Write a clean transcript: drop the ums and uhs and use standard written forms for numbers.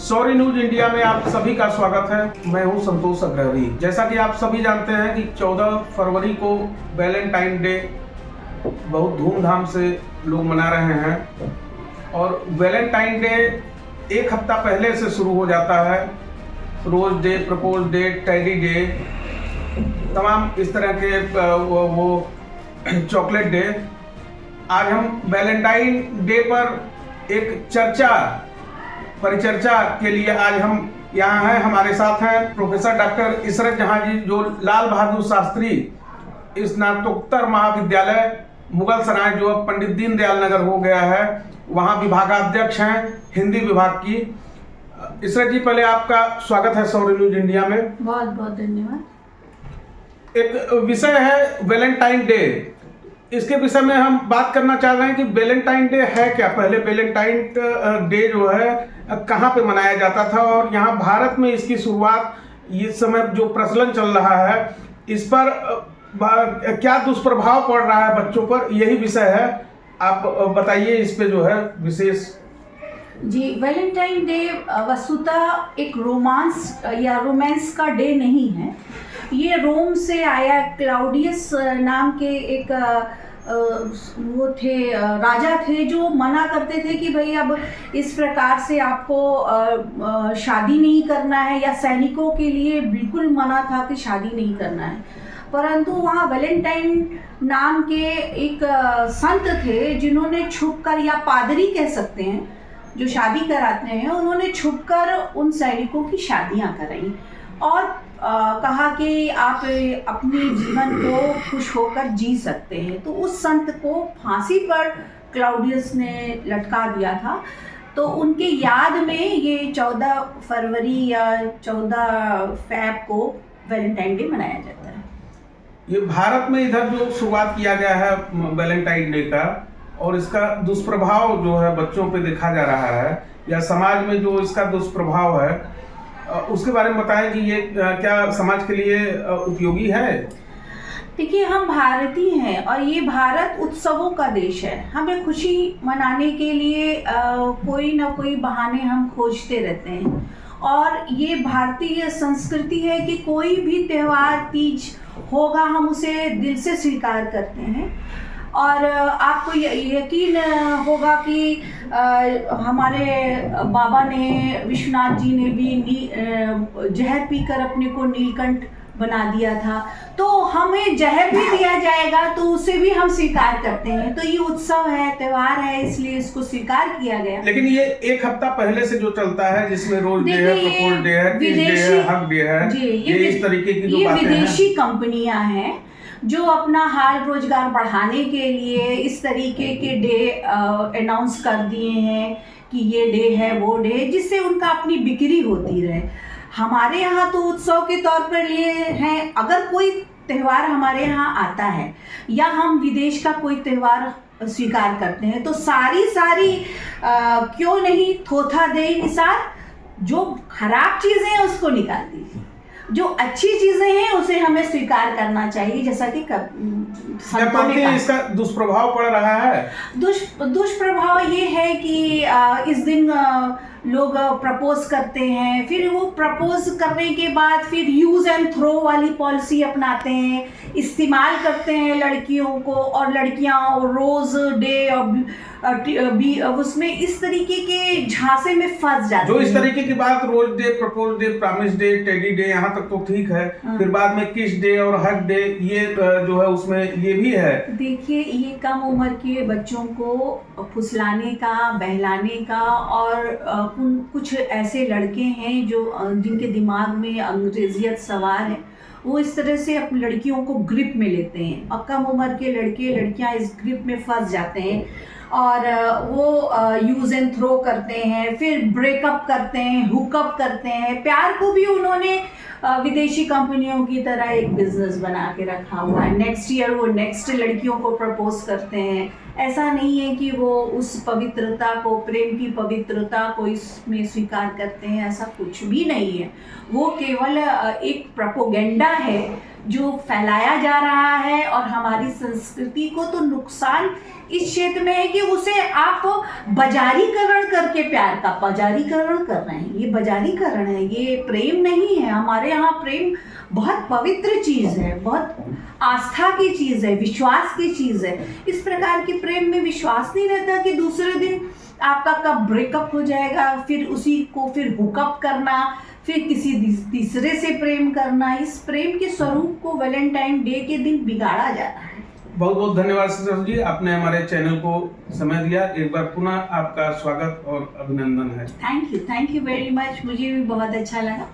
सौरी news India में आप सभी का स्वागत है। मैं हूं संतोष अग्रहरी। जैसा कि आप सभी जानते हैं कि 14 फरवरी को वैलेंटाइन डे बहुत धूमधाम से लोग मना रहे हैं और वैलेंटाइन डे एक हफ्ता पहले से शुरू हो जाता है। Rose day, propose day, teddy day, तमाम इस तरह के वो चॉकलेट डे। आज हम वैलेंटाइन डे पर एक परिचर्चा के लिए आज हम यहाँ हैं। हमारे साथ हैं प्रोफेसर डॉक्टर इशरत जहां जी, जो लाल बहादुर शास्त्री स्नातकोत्तर महाविद्यालय मुगल सराय, जो अब पंडित दीनदयाल नगर हो गया है, वहाँ विभागाध्यक्ष हैं हिंदी विभाग की। इशरत जी, पहले आपका स्वागत है सौरी न्यूज इंडिया में। बहुत बहुत धन्यवाद। एक विषय है वैलेंटाइन डे। इसके विषय में हम बात करना चाह रहे हैं कि वैलेंटाइन डे है क्या। पहले वैलेंटाइन डे जो है कहाँ पे मनाया जाता था और यहाँ भारत में इसकी शुरुआत, इस समय जो प्रचलन चल रहा है, इस पर क्या दुष्प्रभाव पड़ रहा है बच्चों पर, यही विषय है। आप बताइए इस पे जो है विशेष। जी, वैलेंटाइन डे वस्तुतः एक रोमांस का डे नहीं है। ये रोम से आया। क्लाउडियस नाम के एक वो थे, राजा थे, जो मना करते थे कि भाई अब इस प्रकार से आपको शादी नहीं करना है, या सैनिकों के लिए बिल्कुल मना था कि शादी नहीं करना है। परंतु वहाँ वैलेंटाइन नाम के एक संत थे जिन्होंने छुपकर, या पादरी कह सकते हैं, जो शादी कराते हैं, उन्होंने छुपकर उन सैनिकों की शादियाँ कराई और कहा कि आप अपने जीवन को खुश होकर जी सकते हैं। तो उस संत को फांसी पर क्लाउडियस ने लटका दिया था। तो उनके याद में ये 14 फरवरी या 14 फैब को वैलेंटाइन डे मनाया जाता है। ये भारत में इधर जो शुरुआत किया गया है वैलेंटाइन डे का, और इसका दुष्प्रभाव जो है बच्चों पे देखा जा रहा है, या समाज में जो इसका दुष्प्रभाव है, उसके बारे में बताएं कि ये क्या समाज के लिए उपयोगी है। देखिए, हम भारतीय हैं और ये भारत उत्सवों का देश है। हमें खुशी मनाने के लिए कोई ना कोई बहाने हम खोजते रहते हैं, और ये भारतीय संस्कृति है कि कोई भी त्योहार, तीज होगा, हम उसे दिल से स्वीकार करते हैं। और आपको यकीन होगा कि हमारे बाबा ने, विश्वनाथ जी ने भी जहर पीकर अपने को नीलकंठ बना दिया था। तो हमें जहर भी दिया जाएगा तो उसे भी हम स्वीकार करते हैं। तो ये उत्सव है, त्योहार है, इसलिए इसको स्वीकार किया गया। लेकिन ये एक हफ्ता पहले से जो चलता है, जिसमें रोज डे है, प्रपोज डे है, तीज डे है, हक डे है, ये इस तरीके की जो बातें हैं, विदेशी कंपनियां हैं जो अपना हाल रोजगार बढ़ाने के लिए इस तरीके के डे अनाउंस कर दिए हैं कि ये डे है, वो डे, जिससे उनका अपनी बिक्री होती रहे। हमारे यहाँ तो उत्सव के तौर पर लिए हैं। अगर कोई त्यौहार हमारे यहाँ आता है या हम विदेश का कोई त्यौहार स्वीकार करते हैं, तो सारी क्यों नहीं थोथा दे निसार, जो खराब चीज़ें हैं उसको निकाल दीजिए, जो अच्छी चीजें हैं उसे हमें स्वीकार करना चाहिए। जैसा कि इसका दुष्प्रभाव पड़ रहा है। दुष्प्रभाव ये है कि इस दिन लोग प्रपोज करते हैं, फिर वो प्रपोज करने के बाद फिर यूज एंड थ्रो वाली पॉलिसी अपनाते हैं, इस्तेमाल करते हैं लड़कियों को, और लड़कियां रोज डे और उसमें इस तरीके के झांसे में फंस जाती हैं। जो इस तरीके की बात, rose day, propose day, promise day, teddy day, यहाँ तक तो ठीक है। फिर बाद में किस डे और हक डे, ये जो है उसमें ये भी है। देखिए, ये कम उम्र के बच्चों को फुसलाने का, बहलाने का, और कुछ ऐसे लड़के हैं जो जिनके दिमाग में अंग्रेजियत सवार है, वो इस तरह से अपनी लड़कियों को ग्रिप में लेते हैं, और कम उम्र के लड़के लड़कियां इस ग्रिप में फंस जाते हैं और वो यूज एंड थ्रो करते हैं, फिर ब्रेकअप करते हैं, हुकअप करते हैं। प्यार को भी उन्होंने विदेशी कंपनियों की तरह एक बिजनेस बना के रखा हुआ है। नेक्स्ट ईयर वो नेक्स्ट लड़कियों को प्रपोज करते हैं। ऐसा नहीं है कि वो उस पवित्रता को, प्रेम की पवित्रता को इसमें स्वीकार करते हैं, ऐसा कुछ भी नहीं है। वो केवल एक प्रोपोगेंडा है जो फैलाया जा रहा है और हमारी संस्कृति को तो नुकसान इस क्षेत्र में है कि उसे आप बाजारीकरण करके प्यार का बाजारीकरण कर रहे हैं। ये बाजारीकरण है, ये प्रेम नहीं है। हमारे यहाँ प्रेम बहुत पवित्र चीज़ है, बहुत आस्था की चीज़ है, विश्वास की चीज़ है। इस प्रकार के प्रेम में विश्वास नहीं रहता कि दूसरे दिन आपका कब ब्रेकअप हो जाएगा, फिर उसी को फिर हुकअप करना, फिर किसी तीसरे से प्रेम करना। इस प्रेम के स्वरूप को वैलेंटाइन डे के दिन बिगाड़ा जा रहा है। बहुत बहुत धन्यवाद सिस्टर जी, आपने हमारे चैनल को समय दिया। एक बार पुनः आपका स्वागत और अभिनंदन है। थैंक यू वेरी मच, मुझे भी बहुत अच्छा लगा।